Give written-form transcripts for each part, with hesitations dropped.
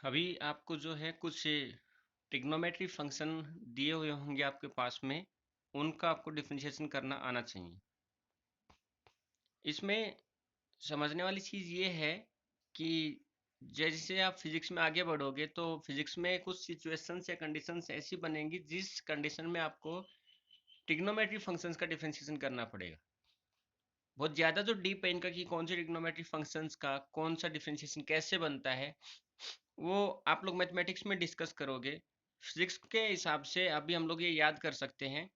अभी आपको जो है कुछ ट्रिग्नोमेट्री फंक्शन दिए हुए होंगे आपके पास में, उनका आपको डिफरेंशिएशन करना आना चाहिए। इसमें समझने वाली चीज़ ये है कि जैसे आप फिजिक्स में आगे बढ़ोगे तो फिजिक्स में कुछ सिचुएशंस या कंडीशंस ऐसी बनेंगी जिस कंडीशन में आपको ट्रिग्नोमेट्री फंक्शंस का डिफरेंशिएशन करना पड़ेगा। बहुत ज़्यादा जो डीप है इनका कि कौन से ट्रिग्नोमेट्री फंक्शंस का कौन सा डिफरेंशिएशन कैसे बनता है, वो आप लोग मैथमेटिक्स में डिस्कस करोगे। फिजिक्स के हिसाब से अभी हम लोग ये याद कर सकते हैं।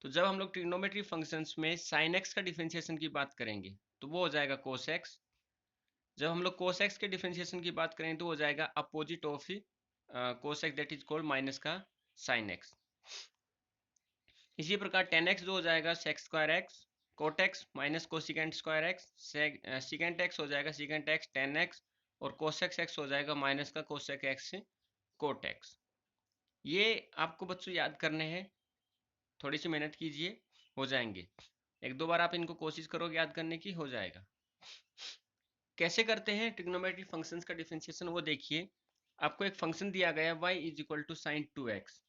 तो जब हम लोग ट्रिग्नोमेट्री फंक्शंस में साइन एक्स का डिफरेंशिएशन की बात करेंगे तो वो हो जाएगा कोस एक्स। जब हम लोग कोस एक्स के डिफरेंशिएशन की बात करेंगे तो हो जाएगा opposite of cos x, that is called minus का साइन एक्स। इसी प्रकार टेन एक्स जो हो जाएगा sec square x cot x minus cosecant square x, secant x हो जाएगा सिकेंट एक्स टेन एक्स, और कोसेक एक्स हो जाएगा माइनस का कोसेक एक्स कोट एक्स। ये आपको बच्चों याद करने हैं, थोड़ी सी मेहनत कीजिए, हो जाएंगे। एक दो बार आप इनको कोशिश करोगे याद करने की, हो जाएगा। कैसे करते हैं ट्रिग्नोमेट्री फंक्शंस का डिफरेंशिएशन वो देखिए। आपको एक फंक्शन दिया गया y is equal to sine 2x।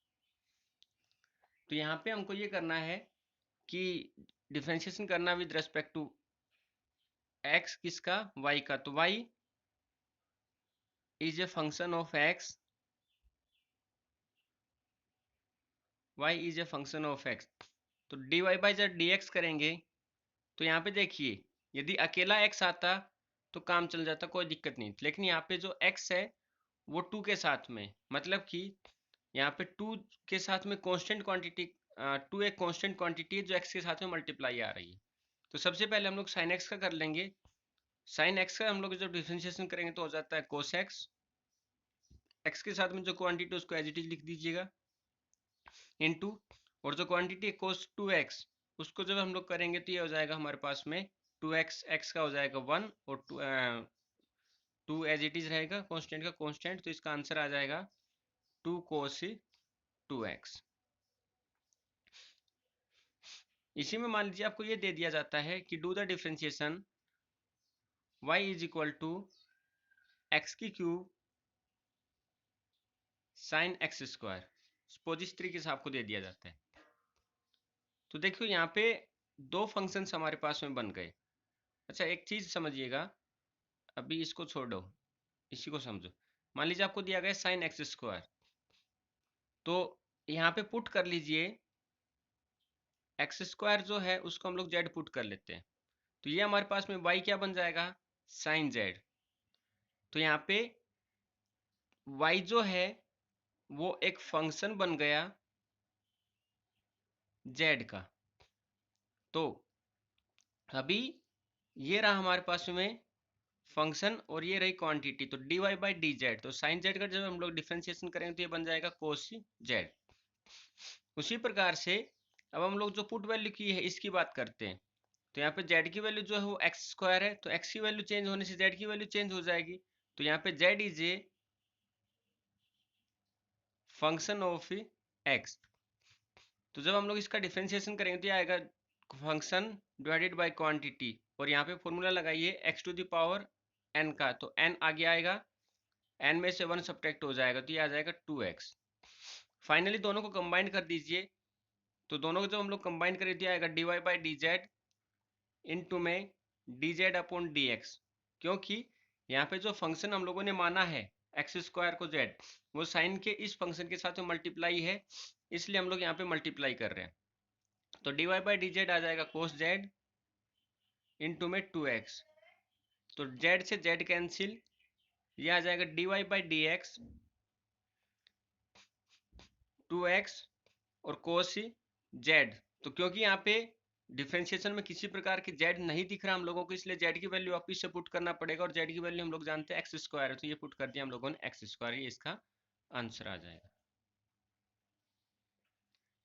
तो यहाँ पे हमको ये करना है कि डिफरेंशिएशन करना विद रेस्पेक्ट टू x, किसका, y का। तो y is a function of x, y is a function of x। तो dy बाई जेड dx करेंगे तो यहाँ पे देखिए यदि अकेला x आता तो काम चल जाता, कोई दिक्कत नहीं। लेकिन यहाँ पे जो x है वो 2 के साथ में, मतलब कि यहाँ पे 2 के साथ में कांस्टेंट क्वांटिटी, 2 एक कांस्टेंट क्वांटिटी है जो x के साथ में मल्टीप्लाई आ रही है। तो सबसे पहले हम लोग साइन x का कर लेंगे। साइन x का हम लोग जब डिफरेंशिएशन करेंगे तो हो जाता है कोस x। x के साथ में जो क्वांटिटी उसको एज इट इज लिख दीजिएगा इनटू, और जो क्वांटिटी है कोस 2x उसको जब हम लोग करेंगे तो ये हो जाएगा हमारे पास में 2x, x का हो जाएगा 1 और 2 एज इट इज रहेगा कांस्टेंट का कांस्टेंट, तो इसका आंसर आ जाएगा 2 कोस 2x। इसी में मान लीजिए आपको ये दे दिया जाता है कि do the differentiation y is equal to x की cube sine x square. Suppose इस तरीके से आपको दे दिया जाता है। तो देखो यहाँ पे दो फंक्शंस हमारे पास में बन गए। अच्छा एक चीज समझिएगा, अभी इसको छोड़ो, इसी को समझो। मान लीजिए आपको दिया गया साइन एक्स स्क्वायर, तो यहाँ पे पुट कर लीजिए एक्स स्क्वायर जो है उसको हम लोग जेड पुट कर लेते हैं। तो ये हमारे पास में y क्या बन जाएगा, साइन जेड। तो यहाँ पे y जो है वो एक फंक्शन बन गया z का। तो अभी ये रहा हमारे पास में फंक्शन और ये रही क्वांटिटी, तो dy बाई डी जेड। तो साइन जेड का जब हम लोग डिफरेंशिएशन करेंगे तो ये बन जाएगा कोस जेड। उसी प्रकार से अब हम लोग जो पुट वैल्यू की है इसकी बात करते हैं। तो यहाँ पे z की वैल्यू जो है वो एक्स स्क्वायर है, तो x की वैल्यू चेंज होने से z की वैल्यू चेंज हो जाएगी। तो यहाँ पे z is a function of x। तो जब हम लोग इसका डिफरेंशिएशन करेंगे तो ये आएगा फंक्शन डिवाइडेड बाय क्वांटिटी, और यहाँ पे फॉर्मूला लगाइए x to the power n का, तो n आगे आएगा, n में से 1 सब्ट्रैक्ट हो जाएगा तो ये आ जाएगा 2x। फाइनली दोनों को कंबाइन कर दीजिए, तो दोनों को जब हम लोग कंबाइन करें तो आएगा dy by D Z into में D Z upon D X. क्योंकि यहाँ पे जो फंक्शन हम लोगों ने माना है एक्स स्क्वायर को जेड, वो साइन के इस फंक्शन के साथ मल्टीप्लाई है, इसलिए हम लोग यहाँ पे मल्टीप्लाई कर रहे हैं। तो D Y by D Z आ जाएगा कोस जेड इंटू में 2x। तो z से z कैंसिल, ये आ जाएगा d Y by d x 2x और कोस z। तो क्योंकि यहाँ पे डिफरेंशिएशन में किसी प्रकार की z नहीं दिख रहा हम लोगों को, इसलिए z की वैल्यू वापिस से पुट करना पड़ेगा, और z की वैल्यू हम लोग जानते हैं एक्स स्क्वायर है, तो ये पुट कर दिया हम लोगों ने एक्स स्क्वायर, ये इसका आंसर आ जाएगा।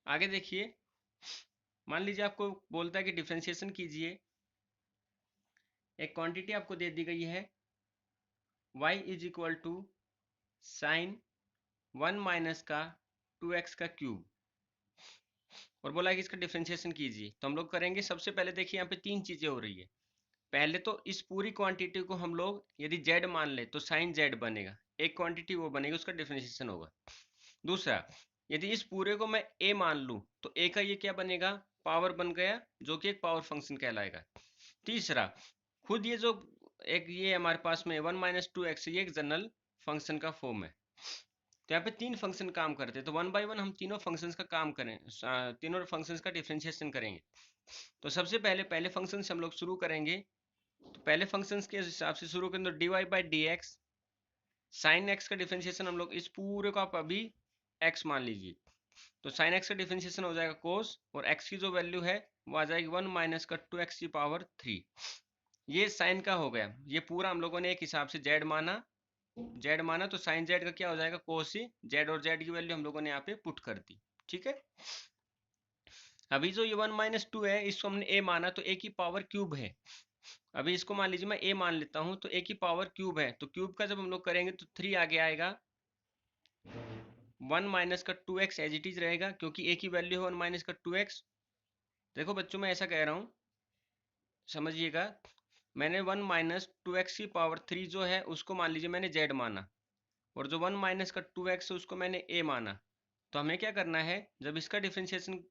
आगे देखिए, मान लीजिए आपको बोलता है कि डिफरेंशिएशन कीजिए। एक क्वांटिटी आपको दे दी गई है y is equal to sine 1 minus का 2x का क्यूब, और बोला है कि इसका डिफरेंशिएशन कीजिए। तो हम लोग करेंगे, सबसे पहले देखिए यहाँ पे तीन चीजें हो रही है। पहले तो इस पूरी क्वांटिटी को हम लोग यदि z मान ले तो साइन z बनेगा, एक क्वांटिटी वो बनेगी, उसका डिफरेंशिएशन होगा। दूसरा, यदि इस पूरे को मैं a मान लूं तो a का ये क्या बनेगा, पावर बन गया, जो कि एक पावर फंक्शन कहलाएगा। तीसरा, खुद ये जो एक ये हमारे पास में 1 माइनस टू एक्स, ये एक जनरल फंक्शन का फॉर्म है। तो यहाँ पे तीन फंक्शन काम करते हैं, तो वन बाय वन हम तीनों फंक्शंस का काम करें, तीनों फंक्शंस का डिफरेंशिएशन करेंगे। तो सबसे पहले पहले फंक्शन से हम लोग शुरू करेंगे। तो पहले फंक्शंस के हिसाब से शुरू करें तो D Y by d x, sine x का डिफरेंशिएशन हम लोग इस पूरे को आप अभी एक्स मान लीजिए, तो साइन एक्स का डिफरेंशिएशन हो जाएगा कोस, और एक्स की जो वैल्यू है वो आ जाएगी 1 माइनस का 2x की पावर 3। ये साइन का हो गया, ये पूरा हम लोगों ने एक हिसाब से जेड माना, तो साइन जेड का क्या हो जाएगा, कोस सी जेड, और जेड की वैल्यू हम लोगों ने यहाँ पे पुट कर दी। ठीक है, अभी जो ये 1 माइनस टू है इसको हमने ए माना, तो ए की पावर क्यूब है। अभी इसको मान लीजिए मैं ए मान लेता हूं, तो ए की पावर क्यूब है, तो क्यूब का जब हम लोग करेंगे तो 3 आगे आएगा, 1 माइनस का 2x एज इट इज रहेगा, क्योंकि ए की वैल्यू है 1 माइनस का 2x। देखो बच्चों, मैं ऐसा कह रहा हूँ, समझिएगा, मैंने 1 माइनस 2x की पावर 3 जो है उसको मान लीजिए मैंने z माना, और जो 1 माइनस का 2x है उसको मैंने a माना। तो हमें क्या करना है, जब इसका डिफरेंशिएशन,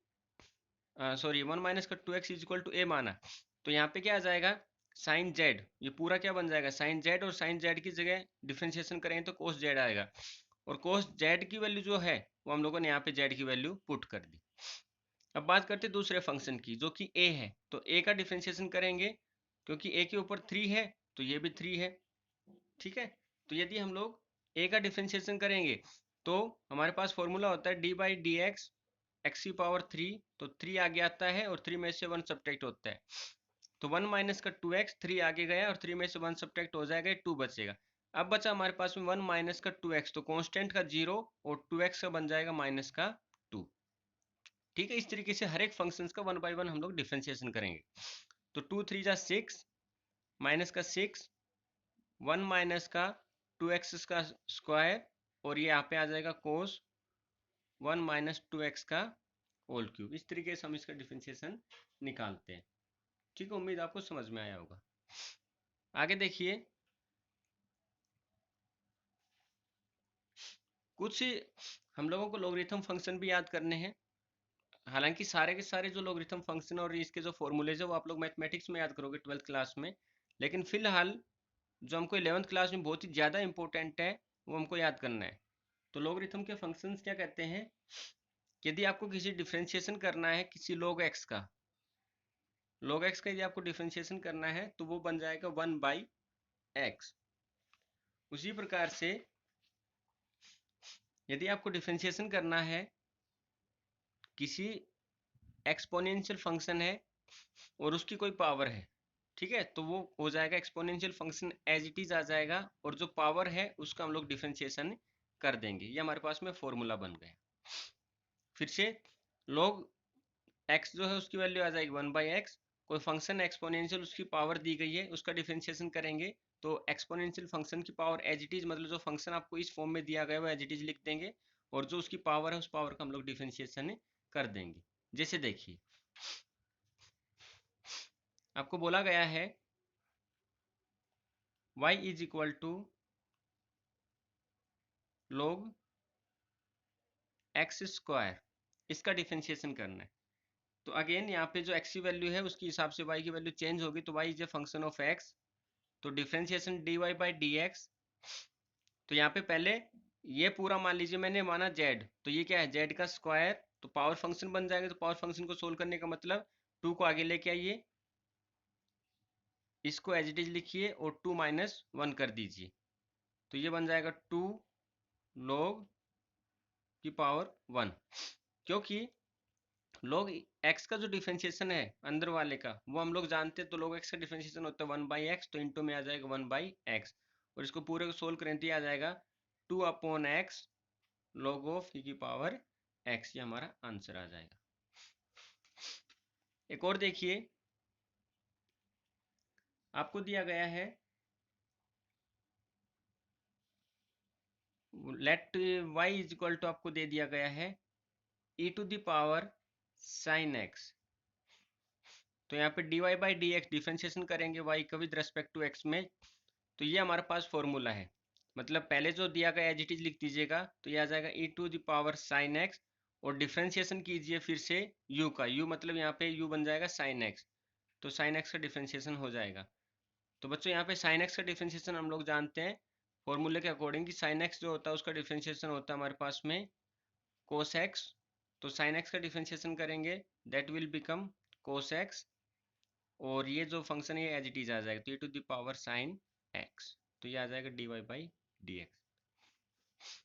सॉरी 1 माइनस का 2x is equal to a माना, तो यहाँ पे क्या आ जाएगा, साइन जेड, ये पूरा क्या बन जाएगा, साइन जेड, और साइन जेड की जगह डिफरेंशिएशन करेंगे तो कोस जेड आएगा, और कोस जेड की वैल्यू जो है वो हम लोगों ने यहाँ पे जेड की वैल्यू पुट कर दी। अब बात करते हैं दूसरे फंक्शन की, जो कि a है, तो a का डिफरेंशिएशन करेंगे, क्योंकि a के ऊपर 3 है तो ये भी 3 है। ठीक है, तो यदि हम लोग a का डिफरेंशिएशन करेंगे तो हमारे पास फॉर्मूला होता है D by d x, x की पावर 3, तो 3 आगे आता है और 3 में से 1 सब्ट्रैक्ट होता है, तो 1 माइनस का 2x, 3 आगे गया और 3 में से 1 सब्ट्रैक्ट हो जाएगा, 2 बचेगा। अब बचा हमारे पास में 1 माइनस का 2x, तो कांस्टेंट का 0 और 2x का बन जाएगा माइनस का 2। ठीक है, इस तरीके से हर एक फंक्शंस का 1 बाय 1 हम लोग डिफरेंशिएशन करेंगे। तो 2 3 जा 6, माइनस का 6, 1 माइनस का 2x का स्क्वायर, और ये यहाँ पे आ जाएगा कोस 1 माइनस 2x का होल क्यूब। इस तरीके से हम इसका डिफरेंशिएशन निकालते हैं। ठीक है, उम्मीद आपको समझ में आया होगा। आगे देखिए, कुछ हम लोगों को लॉगरिथम फंक्शन भी याद करने हैं। हालांकि सारे के सारे जो लॉगरिथम फंक्शन और इसके जो फॉर्मूलेज है वो आप लोग मैथमेटिक्स में याद करोगे 12th क्लास में, लेकिन फिलहाल जो हमको 11th क्लास में बहुत ही ज़्यादा इंपॉर्टेंट है वो हमको याद करना है। तो लॉगरिथम के फंक्शंस क्या कहते हैं, यदि आपको किसी डिफरेंशिएशन करना है किसी लॉग एक्स का यदि आपको डिफरेंशिएशन करना है तो वो बन जाएगा 1 बाई एक्स। उसी प्रकार से यदि आपको डिफरेंशिएशन करना है किसी एक्सपोनेंशियल फंक्शन है और उसकी कोई पावर है, ठीक है, तो वो हो जाएगा exponential function as it is आ जाएगा, और जो पावर है उसका हम लोग डिफरेंशिएशन कर देंगे। ये हमारे पास में फॉर्मूला बन गया। फिर से, log x जो है उसकी वैल्यू आ जाएगी 1 बाई एक्स, कोई फंक्शन एक्सपोनेंशियल उसकी पावर दी गई है उसका डिफरेंशिएशन करेंगे, तो एक्सपोनेंशियल फंक्शन की पावर एज इट इज, मतलब जो फंक्शन आपको इस फॉर्म में दिया गया है वो एज इट इज लिख देंगे, और जो उसकी पावर है उस पावर का हम लोग डिफरेंशिएशन कर देंगे। जैसे देखिए, आपको बोला गया है y is equal to log x square, इसका डिफरेंशिएशन करना है। तो अगेन यहाँ पे जो x की वैल्यू है उसके हिसाब से y की वैल्यू चेंज होगी, तो y is a function of x, तो differentiation dy by d x. तो यहाँ पे पहले ये पूरा मान लीजिए मैंने माना z, तो ये क्या है, z का स्क्वायर, तो पावर फंक्शन बन जाएगा। तो पावर फंक्शन को सोल्व करने का मतलब 2 को आगे लेके आइए, इसको एज इट इज लिखिए और 2 माइनस 1 कर दीजिए, तो ये बन जाएगा 2 log की पावर 1। क्योंकि log x का जो डिफरेंशिएशन है अंदर वाले का वो हम लोग जानते हैं, तो log x का डिफरेंशिएशन होता है 1 बाई एक्स, तो इंटू में आ जाएगा 1 बाई एक्स, और इसको पूरे को सोल्व करें तो आ जाएगा 2 upon x log of e की पावर x, ये हमारा आंसर आ जाएगा। एक और देखिए, आपको दिया गया है let y is equal to, आपको दे दिया गया है e to the power sine x, तो यहाँ पे dy by d x differentiation करेंगे y का विद रेस्पेक्ट टू x में, तो ये हमारे पास फॉर्मूला है। मतलब पहले जो दिया गया एज इट इज लिख दीजिएगा, तो ये आ जाएगा e to the power sine x, और डिफ्रेंशिएशन कीजिए फिर से u का, u मतलब यहाँ पे u बन जाएगा साइन x, तो साइन x का डिफ्रेंशिएशन हो जाएगा। तो बच्चों यहाँ पे साइन x का डिफ्रेंशिएशन हम लोग जानते हैं फॉर्मूले के अकॉर्डिंग, कि साइन x जो होता है उसका डिफ्रेंशिएशन होता है हमारे पास में कोस x, तो साइन x का डिफ्रेंशिएशन करेंगे that will become cos x, और ये जो फंक्शन है एज इट इज आ जाएगा, तो e to the power sine x, तो ये आ जाएगा dy बाई डी एक्स।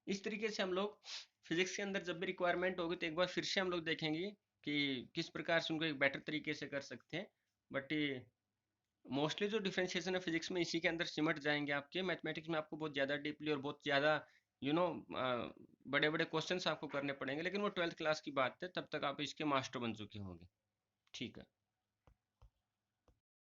इस तरीके से हम लोग फिजिक्स के अंदर जब भी रिक्वायरमेंट होगी तो एक बार फिर से हम लोग देखेंगे कि किस प्रकार से उनको एक बेटर तरीके से कर सकते हैं। बट मोस्टली जो डिफरेंशिएशन है फिजिक्स में इसी के अंदर सिमट जाएंगे आपके। मैथमेटिक्स में आपको बहुत ज़्यादा डीपली और बहुत ज़्यादा यू नो बड़े बड़े क्वेश्चंस आपको करने पड़ेंगे, लेकिन वो 12th क्लास की बात है, तब तक आप इसके मास्टर बन चुके होंगे। ठीक है।